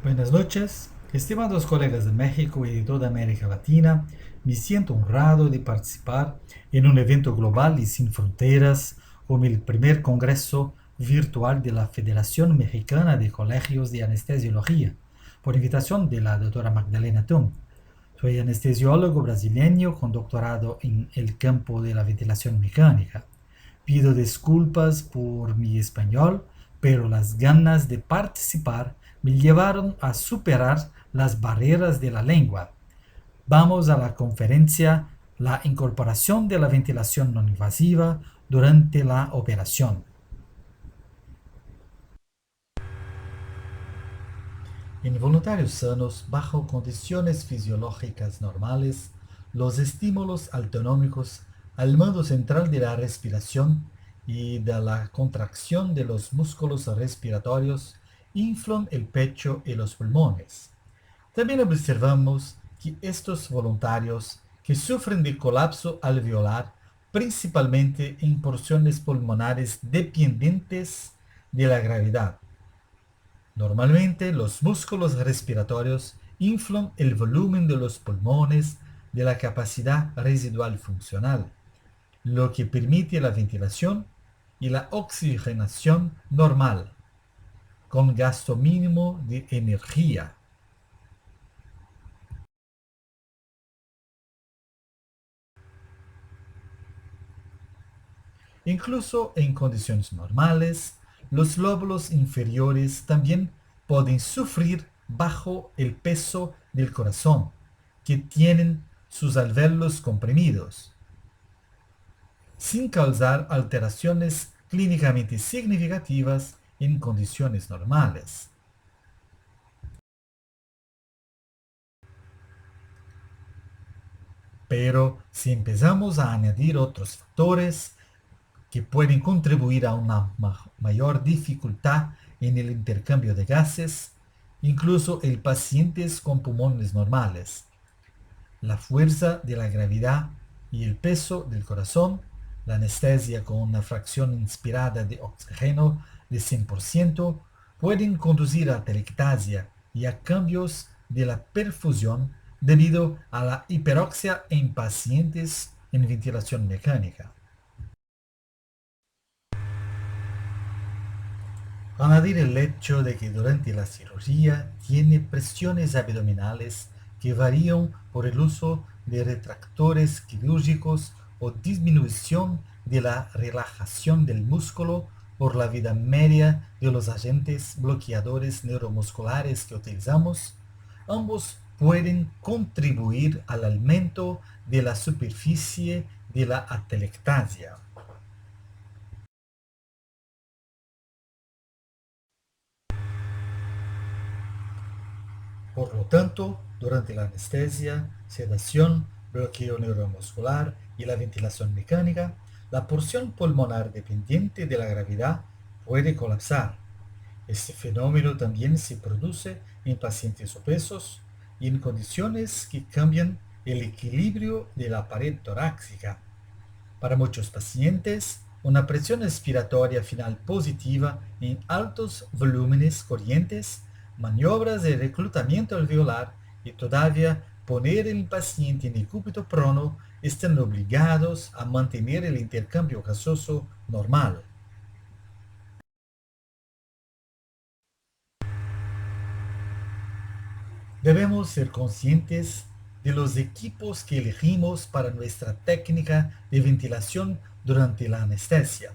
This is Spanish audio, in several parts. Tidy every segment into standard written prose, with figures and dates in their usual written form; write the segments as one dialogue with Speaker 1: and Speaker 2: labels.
Speaker 1: Buenas noches, estimados colegas de México y de toda América Latina. Me siento honrado de participar en un evento global y sin fronteras, como el primer congreso virtual de la Federación Mexicana de Colegios de Anestesiología, por invitación de la doctora Magdalena Tung. Soy anestesiólogo brasileño con doctorado en el campo de la ventilación mecánica. Pido disculpas por mi español, pero las ganas de participar me llevaron a superar las barreras de la lengua. Vamos a la conferencia La incorporación de la ventilación no invasiva durante la operación. En voluntarios sanos, bajo condiciones fisiológicas normales, los estímulos autonómicos al mando central de la respiración y de la contracción de los músculos respiratorios inflan el pecho y los pulmones. También observamos que estos voluntarios que sufren de colapso alveolar, principalmente en porciones pulmonares dependientes de la gravedad. Normalmente los músculos respiratorios inflan el volumen de los pulmones de la capacidad residual funcional, lo que permite la ventilación y la oxigenación normal, con gasto mínimo de energía. Incluso en condiciones normales, los lóbulos inferiores también pueden sufrir bajo el peso del corazón, que tienen sus alvéolos comprimidos, sin causar alteraciones clínicamente significativas en condiciones normales. Pero si empezamos a añadir otros factores que pueden contribuir a una mayor dificultad en el intercambio de gases, incluso en pacientes con pulmones normales, la fuerza de la gravedad y el peso del corazón, la anestesia con una fracción inspirada de oxígeno de 100%, pueden conducir a telectasia y a cambios de la perfusión debido a la hiperoxia en pacientes en ventilación mecánica. Añadir el hecho de que durante la cirugía tiene presiones abdominales que varían por el uso de retractores quirúrgicos o disminución de la relajación del músculo por la vida media de los agentes bloqueadores neuromusculares que utilizamos, ambos pueden contribuir al aumento de la superficie de la atelectasia. Por lo tanto, durante la anestesia, sedación, bloqueo neuromuscular y la ventilación mecánica, la porción pulmonar dependiente de la gravedad puede colapsar. Este fenómeno también se produce en pacientes obesos y en condiciones que cambian el equilibrio de la pared torácica. Para muchos pacientes, una presión expiratoria final positiva en altos volúmenes corrientes, maniobras de reclutamiento alveolar y todavía poner el paciente en decúbito prono están obligados a mantener el intercambio gasoso normal. Debemos ser conscientes de los equipos que elegimos para nuestra técnica de ventilación durante la anestesia.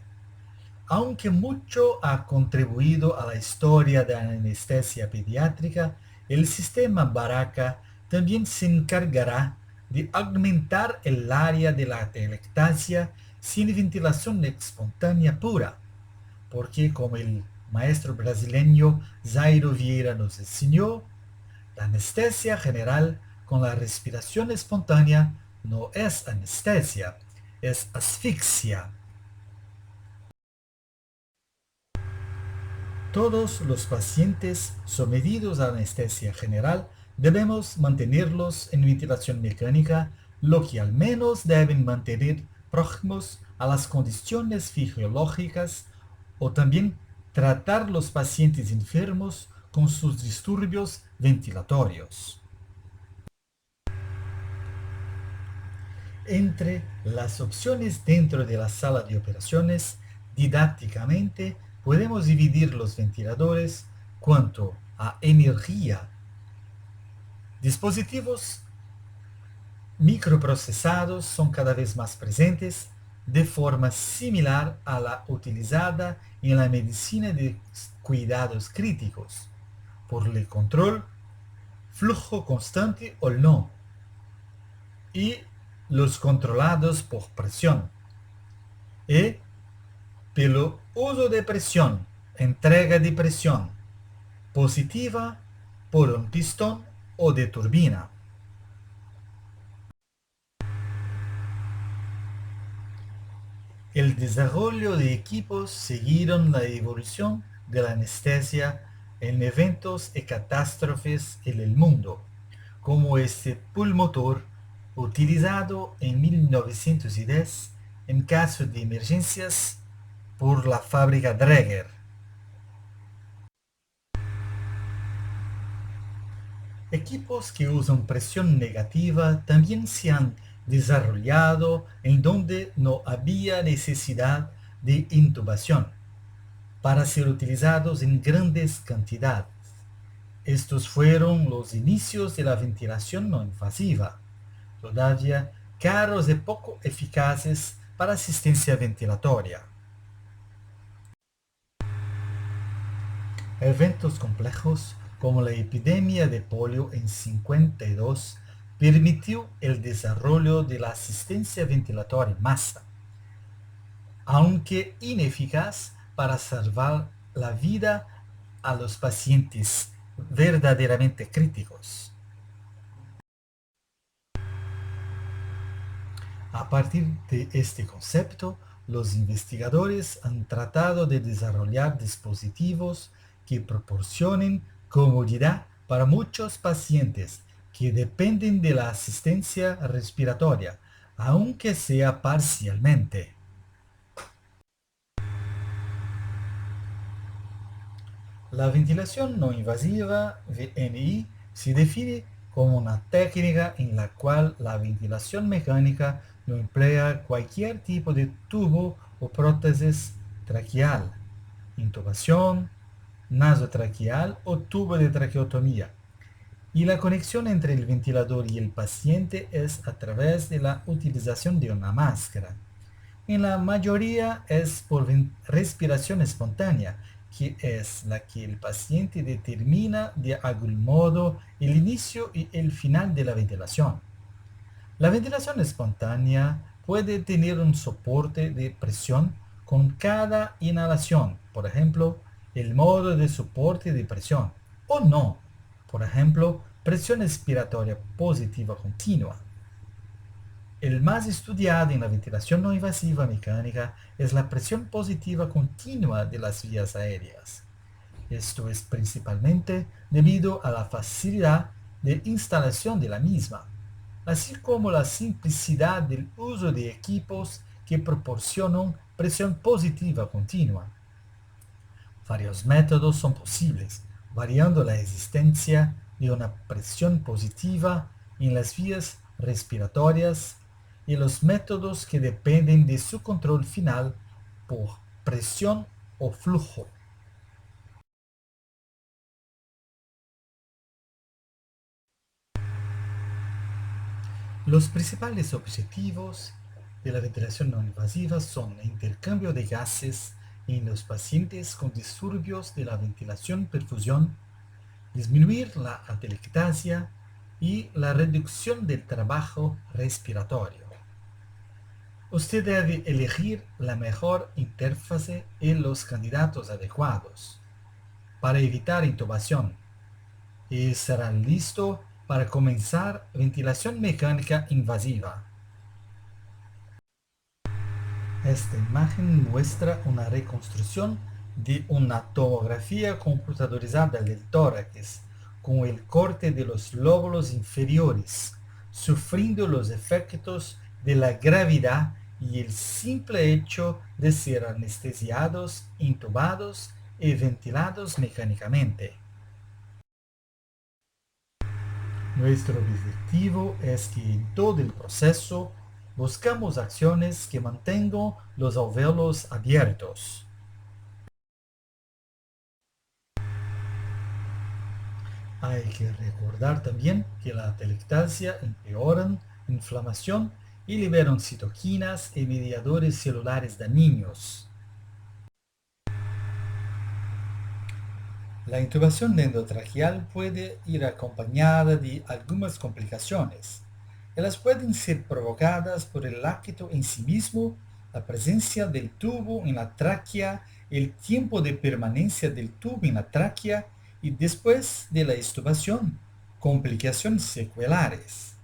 Speaker 1: Aunque mucho ha contribuido a la historia de la anestesia pediátrica, el sistema Baraka también se encargará de aumentar el área de la atelectasia sin ventilación espontánea pura, porque como el maestro brasileño Zairo Vieira nos enseñó, la anestesia general con la respiración espontánea no es anestesia, es asfixia. Todos los pacientes sometidos a anestesia general debemos mantenerlos en ventilación mecánica, lo que al menos deben mantener próximos a las condiciones fisiológicas o también tratar los pacientes enfermos con sus disturbios ventilatorios. Entre las opciones dentro de la sala de operaciones, didácticamente podemos dividir los ventiladores cuanto a energía. Dispositivos microprocesados son cada vez más presentes de forma similar a la utilizada en la medicina de cuidados críticos, por el control, flujo constante o no, y los controlados por presión. Y pelo uso de presión, entrega de presión positiva por un pistón o de turbina. El desarrollo de equipos siguieron la evolución de la anestesia en eventos y catástrofes en el mundo, como este pulmotor utilizado en 1910 en caso de emergencias por la fábrica Dräger. Equipos que usan presión negativa también se han desarrollado en donde no había necesidad de intubación para ser utilizados en grandes cantidades. Estos fueron los inicios de la ventilación no invasiva, todavía caros y poco eficaces para asistencia ventilatoria. Eventos complejos como la epidemia de polio en 52 permitió el desarrollo de la asistencia ventilatoria en masa, aunque ineficaz para salvar la vida a los pacientes verdaderamente críticos. A partir de este concepto, los investigadores han tratado de desarrollar dispositivos que proporcionen comodidad para muchos pacientes que dependen de la asistencia respiratoria, aunque sea parcialmente. La ventilación no invasiva, VNI, se define como una técnica en la cual la ventilación mecánica no emplea cualquier tipo de tubo o prótesis traqueal, intubación, nasotraqueal o tubo de traqueotomía, y la conexión entre el ventilador y el paciente es a través de la utilización de una máscara. En la mayoría es por respiración espontánea, que es la que el paciente determina de algún modo el inicio y el final de la ventilación. La ventilación espontánea puede tener un soporte de presión con cada inhalación, por ejemplo, el modo de soporte de presión, o no, por ejemplo, presión expiratoria positiva continua. El más estudiado en la ventilación no invasiva mecánica es la presión positiva continua de las vías aéreas. Esto es principalmente debido a la facilidad de instalación de la misma, así como la simplicidad del uso de equipos que proporcionan presión positiva continua. Varios métodos son posibles, variando la existencia de una presión positiva en las vías respiratorias y los métodos que dependen de su control final por presión o flujo. Los principales objetivos de la ventilación no invasiva son el intercambio de gases en los pacientes con disturbios de la ventilación-perfusión, disminuir la atelectasia y la reducción del trabajo respiratorio. Usted debe elegir la mejor interfase y los candidatos adecuados para evitar intubación y estará listo para comenzar ventilación mecánica invasiva. Esta imagen muestra una reconstrucción de una tomografía computadorizada del tórax con el corte de los lóbulos inferiores, sufriendo los efectos de la gravedad y el simple hecho de ser anestesiados, intubados y ventilados mecánicamente. Nuestro objetivo es que en todo el proceso buscamos acciones que mantengan los alvéolos abiertos. Hay que recordar también que la atelectasia empeoran inflamación y liberan citoquinas y mediadores celulares dañinos. La intubación endotraqueal puede ir acompañada de algunas complicaciones. Ellas pueden ser provocadas por el acto en sí mismo, la presencia del tubo en la tráquea, el tiempo de permanencia del tubo en la tráquea y después de la extubación, complicaciones secuelares.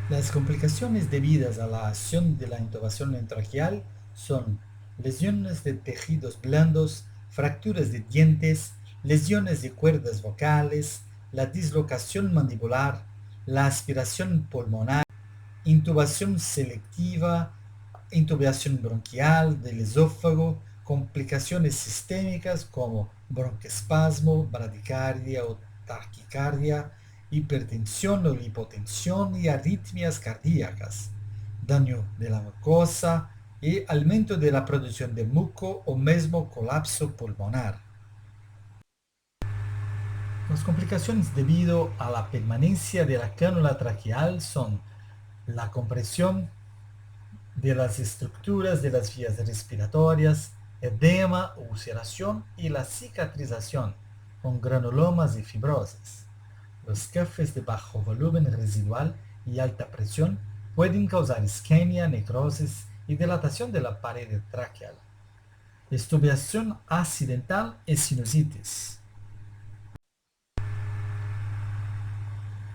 Speaker 1: Las complicaciones debidas a la acción de la intubación endotraqueal son lesiones de tejidos blandos, fracturas de dientes, lesiones de cuerdas vocales, la dislocación mandibular, la aspiración pulmonar, intubación selectiva, intubación bronquial del esófago, complicaciones sistémicas como broncoespasmo, bradicardia o taquicardia, hipertensión o hipotensión y arritmias cardíacas, daño de la mucosa y aumento de la producción de muco o mismo colapso pulmonar. Las complicaciones debido a la permanencia de la cánula traqueal son la compresión de las estructuras de las vías respiratorias, edema, ulceración y la cicatrización con granulomas y fibrosis. Los cafés de bajo volumen residual y alta presión pueden causar isquemia, necrosis y dilatación de la pared traqueal. Extubación accidental y sinusitis.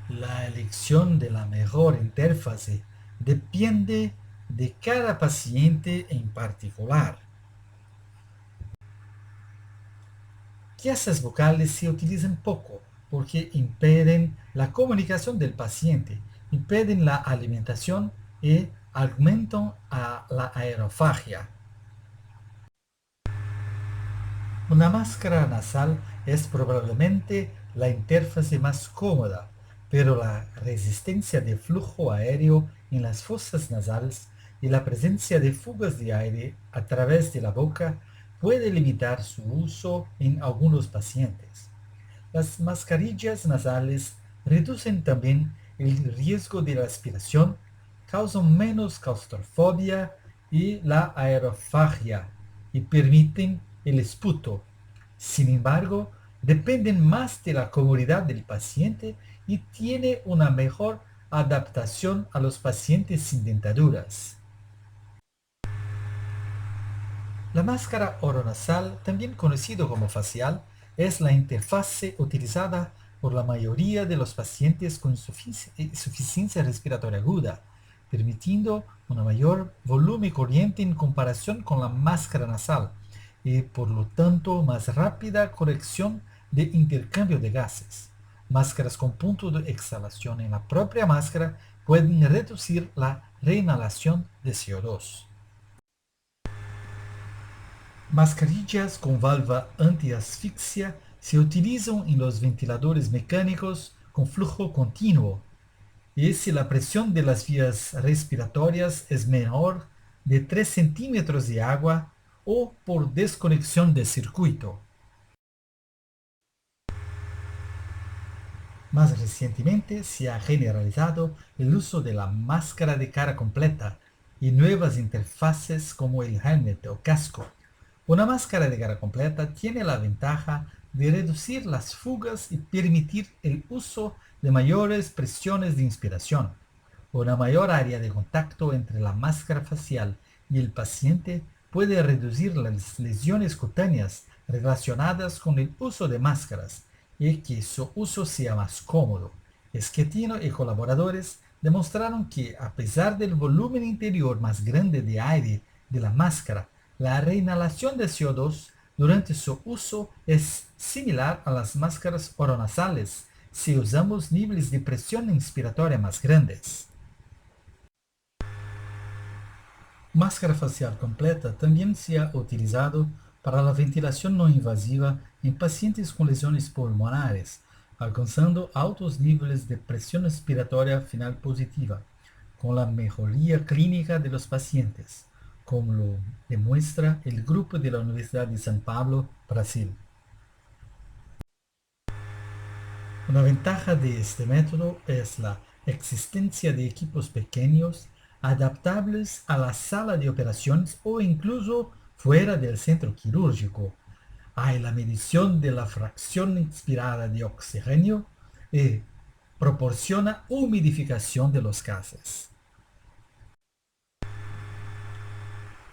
Speaker 1: La elección de la mejor interfase depende de cada paciente en particular. Piezas vocales se utilizan poco porque impiden la comunicación del paciente, impiden la alimentación y aumentan la aerofagia. Una máscara nasal es probablemente la interfase más cómoda, pero la resistencia de flujo aéreo en las fosas nasales y la presencia de fugas de aire a través de la boca puede limitar su uso en algunos pacientes. Las mascarillas nasales reducen también el riesgo de la aspiración, causan menos claustrofobia y la aerofagia y permiten el esputo. Sin embargo, dependen más de la comodidad del paciente y tiene una mejor adaptación a los pacientes sin dentaduras. La máscara oronasal, también conocido como facial, es la interfase utilizada por la mayoría de los pacientes con insuficiencia respiratoria aguda, permitiendo un mayor volumen corriente en comparación con la máscara nasal y por lo tanto más rápida corrección de intercambio de gases. Máscaras con punto de exhalación en la propia máscara pueden reducir la reinhalación de CO2. Mascarillas con valva anti-asfixia se utilizan en los ventiladores mecánicos con flujo continuo y si la presión de las vías respiratorias es menor de 3 centímetros de agua o por desconexión de circuito. Más recientemente se ha generalizado el uso de la máscara de cara completa y nuevas interfaces como el helmet o casco. Una máscara de cara completa tiene la ventaja de reducir las fugas y permitir el uso de mayores presiones de inspiración. Una mayor área de contacto entre la máscara facial y el paciente puede reducir las lesiones cutáneas relacionadas con el uso de máscaras y que su uso sea más cómodo. Schettino y colaboradores demostraron que a pesar del volumen interior más grande de aire de la máscara, la reinhalación de CO2 durante su uso es similar a las máscaras oronasales si usamos niveles de presión inspiratoria más grandes. Máscara facial completa también se ha utilizado para la ventilación no invasiva en pacientes con lesiones pulmonares, alcanzando altos niveles de presión respiratoria final positiva, con la mejoría clínica de los pacientes, como lo demuestra el grupo de la Universidad de San Pablo, Brasil. Una ventaja de este método es la existencia de equipos pequeños, adaptables a la sala de operaciones o incluso fuera del centro quirúrgico. Hay la medición de la fracción inspirada de oxígeno y proporciona humidificación de los gases.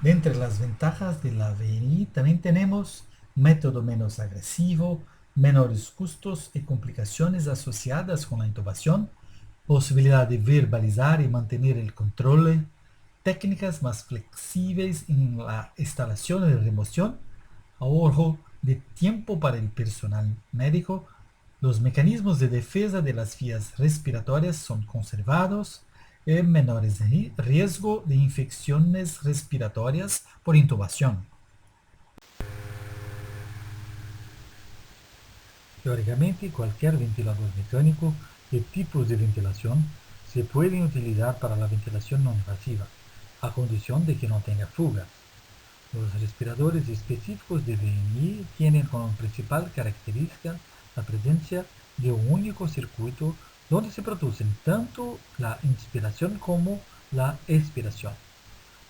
Speaker 1: De entre las ventajas de la VNI también tenemos método menos agresivo, menores costos y complicaciones asociadas con la intubación, posibilidad de verbalizar y mantener el control, técnicas más flexibles en la instalación y remoción, ahorro de tiempo para el personal médico, los mecanismos de defensa de las vías respiratorias son conservados y menores riesgo de infecciones respiratorias por intubación. Teóricamente, cualquier ventilador mecánico de tipos de ventilación se puede utilizar para la ventilación no invasiva, a condición de que no tenga fugas. Los respiradores específicos de VNI tienen como principal característica la presencia de un único circuito donde se producen tanto la inspiración como la expiración.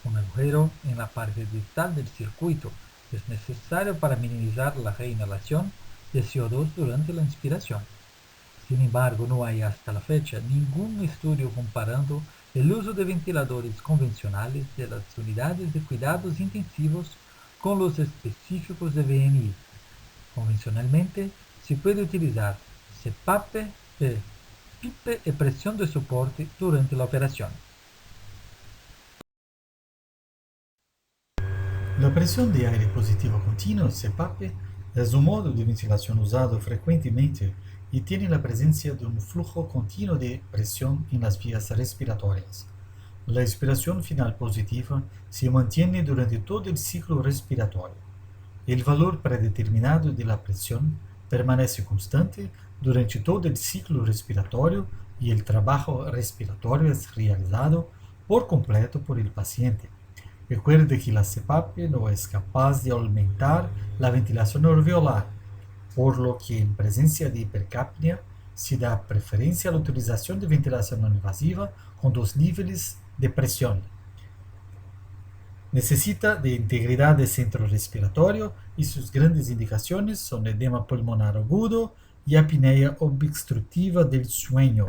Speaker 1: Un agujero en la parte distal del circuito es necesario para minimizar la reinhalación de CO2 durante la inspiración. Sin embargo, no hay hasta la fecha ningún estudio comparando el uso de ventiladores convencionales de las unidades de cuidados intensivos con los específicos de VNI. Convencionalmente, se puede utilizar CPAP, PIP y presión de soporte durante la operación. La presión de aire positivo continuo, CPAP, es un modo de ventilación usado frecuentemente y tiene la presencia de un flujo continuo de presión en las vías respiratorias. La expiración final positiva se mantiene durante todo el ciclo respiratorio. El valor predeterminado de la presión permanece constante durante todo el ciclo respiratorio y el trabajo respiratorio es realizado por completo por el paciente. Recuerde que la CPAP no es capaz de aumentar la ventilación alveolar, por lo que en presencia de hipercapnia se da preferencia a la utilización de ventilación no invasiva con dos niveles de presión. Necesita de integridad del centro respiratorio y sus grandes indicaciones son edema pulmonar agudo y apnea obstructiva del sueño.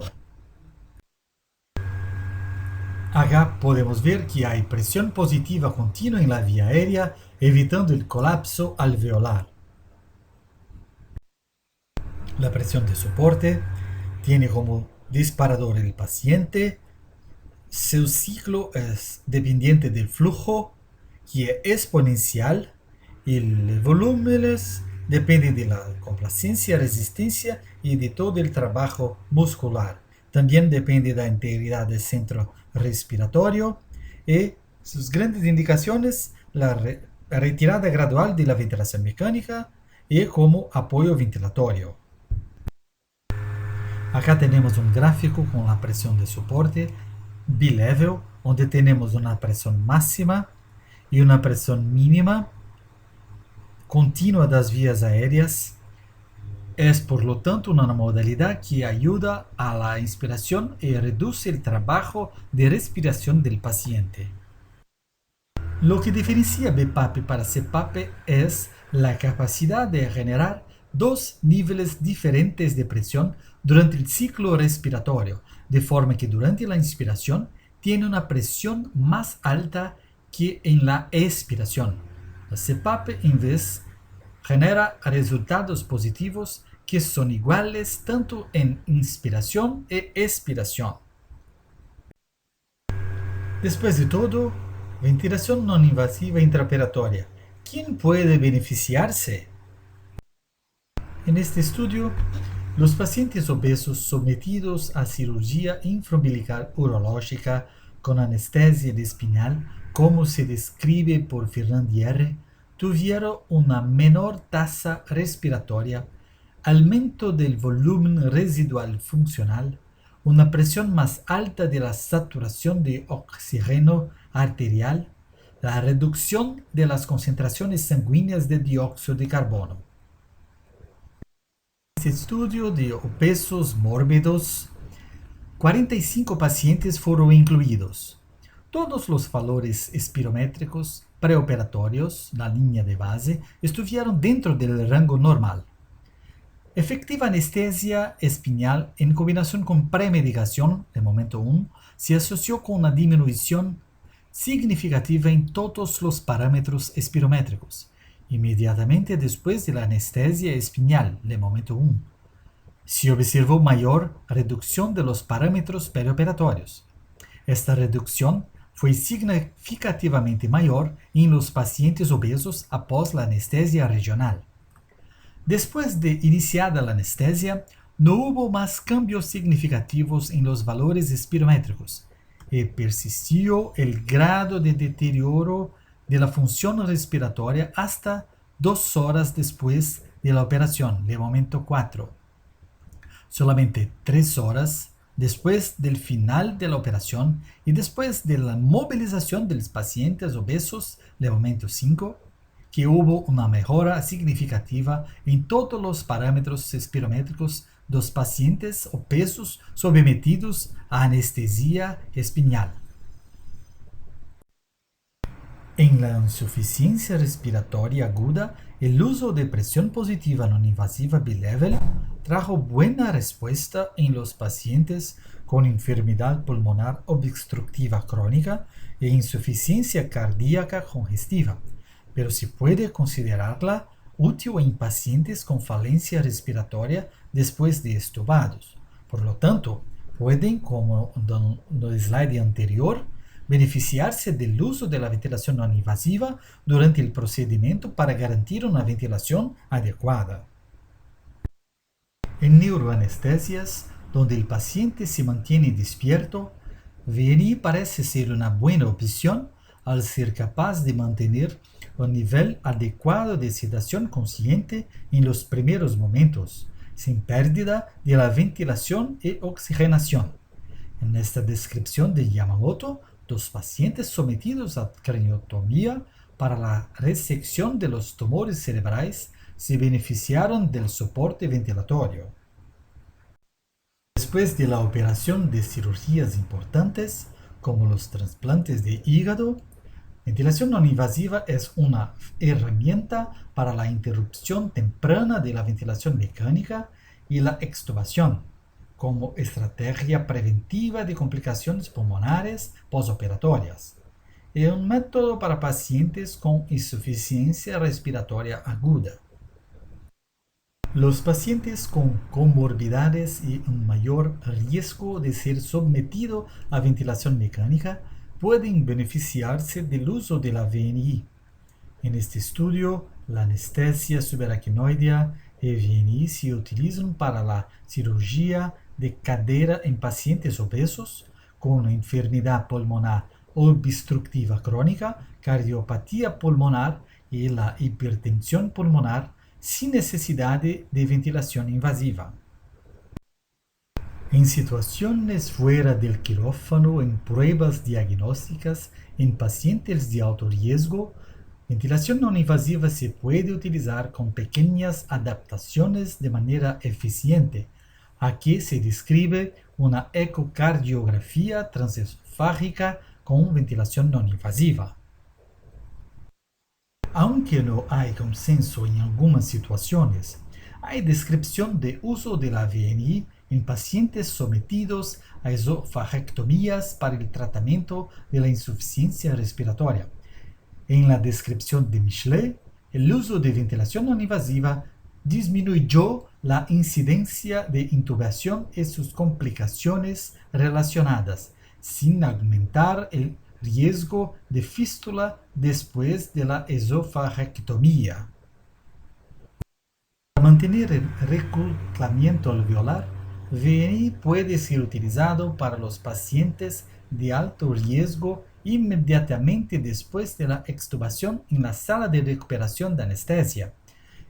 Speaker 1: Acá podemos ver que hay presión positiva continua en la vía aérea, evitando el colapso alveolar. La presión de soporte tiene como disparador el paciente. Su ciclo es dependiente del flujo, que es exponencial, y los volúmenes dependen de la complacencia, resistencia y de todo el trabajo muscular. También depende de la integridad del centro respiratorio y sus grandes indicaciones, la retirada gradual de la ventilación mecánica y como apoyo ventilatorio. Acá tenemos un gráfico con la presión de soporte bilevel, donde tenemos una presión máxima y una presión mínima continua das vías aéreas. Es por lo tanto una modalidad que ayuda a la inspiración y reduce el trabajo de respiración del paciente. Lo que diferencia BPAP para CPAP es la capacidad de generar dos niveles diferentes de presión durante el ciclo respiratorio, de forma que durante la inspiración tiene una presión más alta que en la expiración. La CPAP en vez genera resultados positivos que son iguales tanto en inspiración e expiración. Después de todo, ventilación no invasiva intraoperatoria. ¿Quién puede beneficiarse? En este estudio, los pacientes obesos sometidos a cirugía infraumbilical urológica con anestesia espinal como se describe por Ferrandiere, tuvieron una menor tasa respiratoria, aumento del volumen residual funcional, una presión más alta de la saturación de oxígeno arterial, la reducción de las concentraciones sanguíneas de dióxido de carbono. En este estudio de obesos mórbidos, 45 pacientes fueron incluidos. Todos los valores espirométricos preoperatorios, la línea de base, estuvieron dentro del rango normal. Efectiva anestesia espinal en combinación con premedicación, de momento 1, se asoció con una disminución significativa en todos los parámetros espirométricos, inmediatamente después de la anestesia espinal, de momento 1. Se observó mayor reducción de los parámetros perioperatorios. Esta reducción fue significativamente mayor en los pacientes obesos após la anestesia regional. Después de iniciada la anestesia, no hubo más cambios significativos en los valores espirométricos y persistió el grado de deterioro de la función respiratoria hasta 2 horas después de la operación, de momento 4. Solamente 3 horas después del final de la operación y después de la movilización de los pacientes obesos, de momento 5, que hubo una mejora significativa en todos los parámetros espirométricos de los pacientes obesos sometidos a anestesia espinal. En la insuficiencia respiratoria aguda, el uso de presión positiva no invasiva bilevel trajo buena respuesta en los pacientes con enfermedad pulmonar obstructiva crónica e insuficiencia cardíaca congestiva, pero se puede considerarla útil en pacientes con falencia respiratoria después de estubados. Por lo tanto, pueden, como en el slide anterior, beneficiarse del uso de la ventilación no invasiva durante el procedimiento para garantir una ventilación adecuada. En neuroanestesias, donde el paciente se mantiene despierto, VNI parece ser una buena opción al ser capaz de mantener un nivel adecuado de sedación consciente en los primeros momentos, sin pérdida de la ventilación y oxigenación. En esta descripción de Yamamoto, 2 pacientes sometidos a craniotomía para la resección de los tumores cerebrales se beneficiaron del soporte ventilatorio. Después de la operación de cirugías importantes, como los trasplantes de hígado, ventilación no invasiva es una herramienta para la interrupción temprana de la ventilación mecánica y la extubación, como estrategia preventiva de complicaciones pulmonares posoperatorias, y un método para pacientes con insuficiencia respiratoria aguda. Los pacientes con comorbidades y un mayor riesgo de ser sometidos a ventilación mecánica pueden beneficiarse del uso de la VNI. En este estudio, la anestesia subaracnoidea y VNI se utilizan para la cirugía de cadera en pacientes obesos con una enfermedad pulmonar obstructiva crónica, cardiopatía pulmonar y la hipertensión pulmonar sin necesidad de ventilación invasiva. En situaciones fuera del quirófano, en pruebas diagnósticas en pacientes de alto riesgo, ventilación no invasiva se puede utilizar con pequeñas adaptaciones de manera eficiente. Aquí se describe una ecocardiografía transesofágica con ventilación no invasiva. Aunque no hay consenso en algunas situaciones, hay descripción de uso de la VNI en pacientes sometidos a esofagectomías para el tratamiento de la insuficiencia respiratoria. En la descripción de Michelet, el uso de ventilación no invasiva disminuyó la incidencia de intubación y sus complicaciones relacionadas, sin aumentar el riesgo de fístula después de la esofagectomía. Para mantener el reclutamiento alveolar, VNI puede ser utilizado para los pacientes de alto riesgo inmediatamente después de la extubación en la sala de recuperación de anestesia.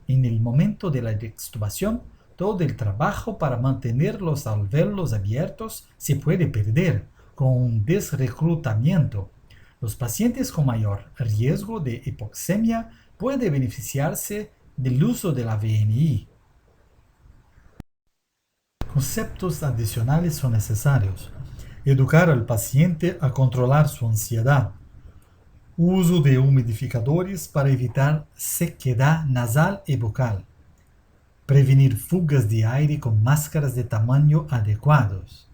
Speaker 1: En el momento de la extubación, todo el trabajo para mantener los alvéolos abiertos se puede perder con un desreclutamiento. Los pacientes con mayor riesgo de hipoxemia pueden beneficiarse del uso de la VNI. Conceptos adicionales son necesarios. Educar al paciente a controlar su ansiedad. Uso de humidificadores para evitar sequedad nasal y bucal. Prevenir fugas de aire con máscaras de tamaño adecuados.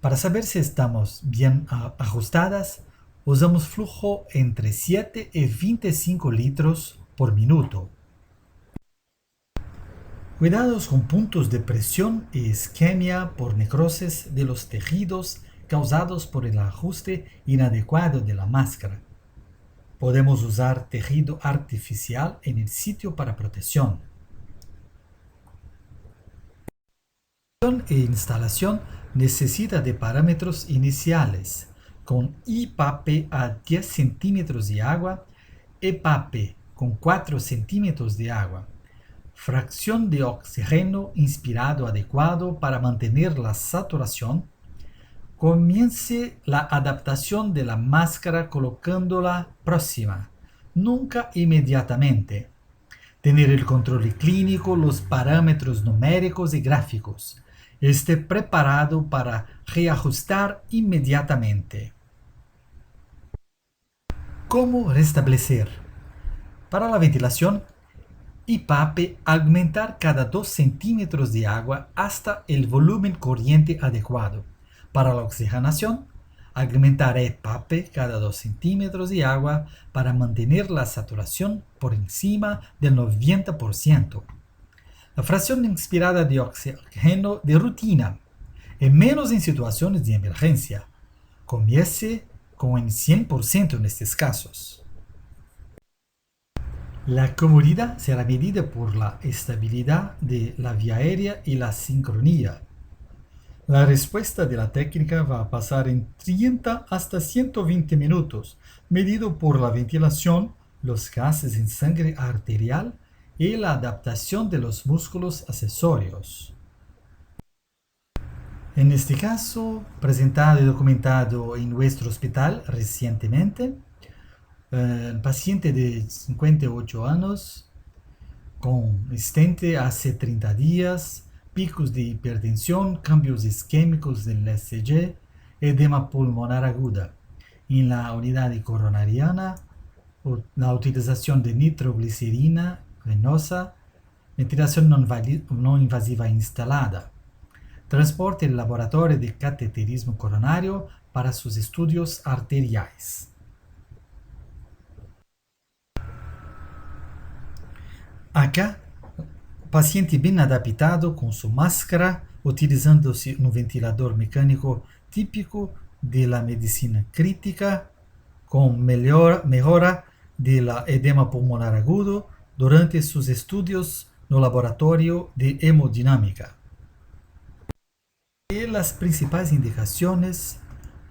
Speaker 1: Para saber si estamos bien ajustadas, usamos flujo entre 7 y 25 litros por minuto. Cuidados con puntos de presión y isquemia por necrosis de los tejidos causados por el ajuste inadecuado de la máscara. Podemos usar tejido artificial en el sitio para protección. E instalación necesita de parámetros iniciales, con IPAP a 10 centímetros de agua, EPAP con 4 centímetros de agua. Fracción de oxígeno inspirado adecuado para mantener la saturación. Comience la adaptación de la máscara colocándola próxima, nunca inmediatamente. Tener el control clínico, los parámetros numéricos y gráficos. Esté preparado para reajustar inmediatamente. ¿Cómo restablecer? Para la ventilación, IPAP aumentar cada 2 centímetros de agua hasta el volumen corriente adecuado. Para la oxigenación, aumentar EPAP cada 2 centímetros de agua para mantener la saturación por encima del 90%. La fracción inspirada de oxígeno de rutina, y menos en situaciones de emergencia. Comience con el 100% en estos casos. La comodidad será medida por la estabilidad de la vía aérea y la sincronía. La respuesta de la técnica va a pasar en 30 hasta 120 minutos, medido por la ventilación, los gases en sangre arterial y la adaptación de los músculos accesorios. En este caso, presentado y documentado en nuestro hospital recientemente, un paciente de 58 años con estente hace 30 días, picos de hipertensión, cambios isquémicos del ECG, edema pulmonar aguda. En la unidad coronariana, la utilización de nitroglicerina venosa, ventilación no invasiva instalada, transporte al laboratorio de cateterismo coronario para sus estudios arteriales. Acá, paciente bien adaptado con su máscara, utilizándose un ventilador mecánico típico de la medicina crítica, con mejora del edema pulmonar agudo durante sus estudios no laboratorio de hemodinámica. Y las principales indicaciones,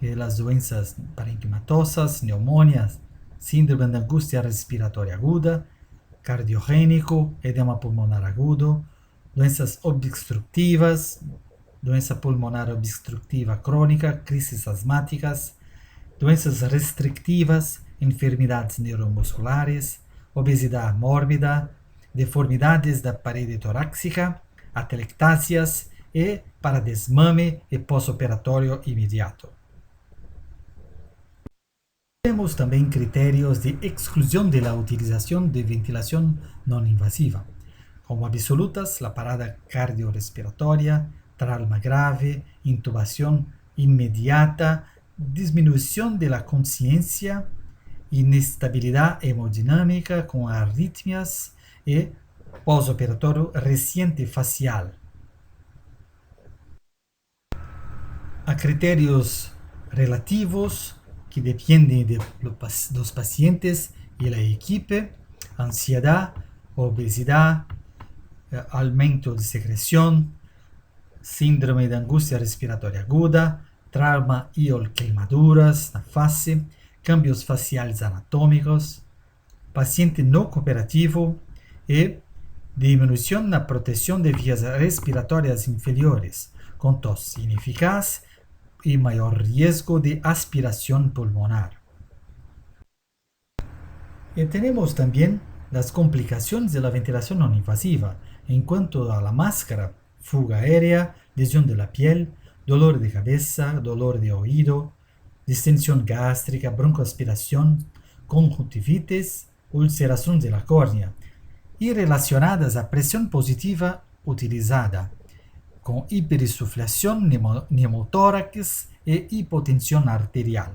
Speaker 1: las doenças parenquimatosas, neumonias, síndrome de angustia respiratoria aguda, cardiogénico, edema pulmonar agudo, doenças obstructivas, doença pulmonar obstructiva crónica, crisis asmáticas, doenças restrictivas, enfermedades neuromusculares, obesidad mórbida, deformidades da parede torácica, atelectasias e para desmame e pós-operatório imediato. Tenemos también criterios de exclusión de la utilización de ventilación no invasiva, como absolutas la parada cardiorrespiratoria, trauma grave, intubación inmediata, disminución de la conciencia, inestabilidad hemodinámica con arritmias y posoperatorio reciente facial. A criterios relativos que dependen de los pacientes y la equipe, ansiedad, obesidad, aumento de secreción, síndrome de angustia respiratoria aguda, trauma y o queimaduras na face, cambios faciais anatômicos, paciente não cooperativo e diminuição na proteção de vias respiratórias inferiores, com tos ineficaz e maior risco de aspiração pulmonar. Y tenemos también las complicaciones de la ventilación no invasiva en cuanto a la máscara, fuga aérea, lesión de la piel, dolor de cabeza, dolor de oído, distensión gástrica, broncoaspiración, conjuntivitis, ulceración de la córnea y relacionadas a presión positiva utilizada, con hiperinsuflación, neumotórax e hipotensión arterial.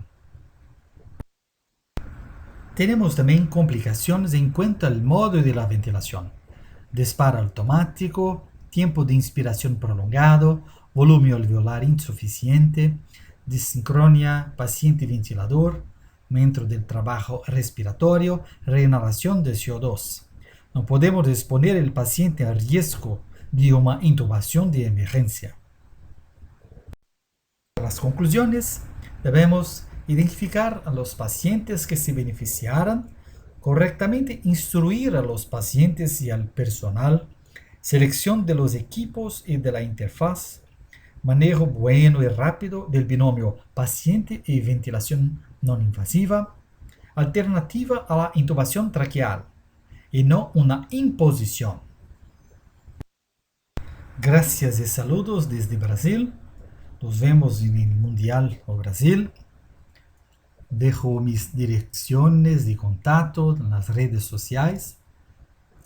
Speaker 1: Tenemos también complicaciones en cuanto al modo de la ventilación. Disparo automático, tiempo de inspiración prolongado, volumen alveolar insuficiente, disincronia paciente-ventilador, aumento del trabajo respiratorio, reinhalación de CO2. No podemos exponer el paciente a riesgo de una intubación de emergencia. Las conclusiones, debemos identificar a los pacientes que se beneficiaran, correctamente instruir a los pacientes y al personal, selección de los equipos y de la interfaz, manejo bueno y rápido del binomio paciente y ventilación no invasiva, alternativa a la intubación traqueal y no una imposición. Gracias y saludos desde Brasil. Nos vemos en el Mundial o Brasil. Dejo mis direcciones de contacto en las redes sociales.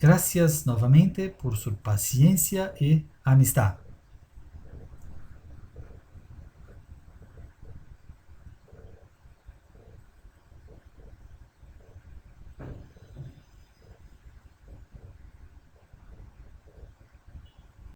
Speaker 1: Gracias nuevamente por su paciencia y amistad.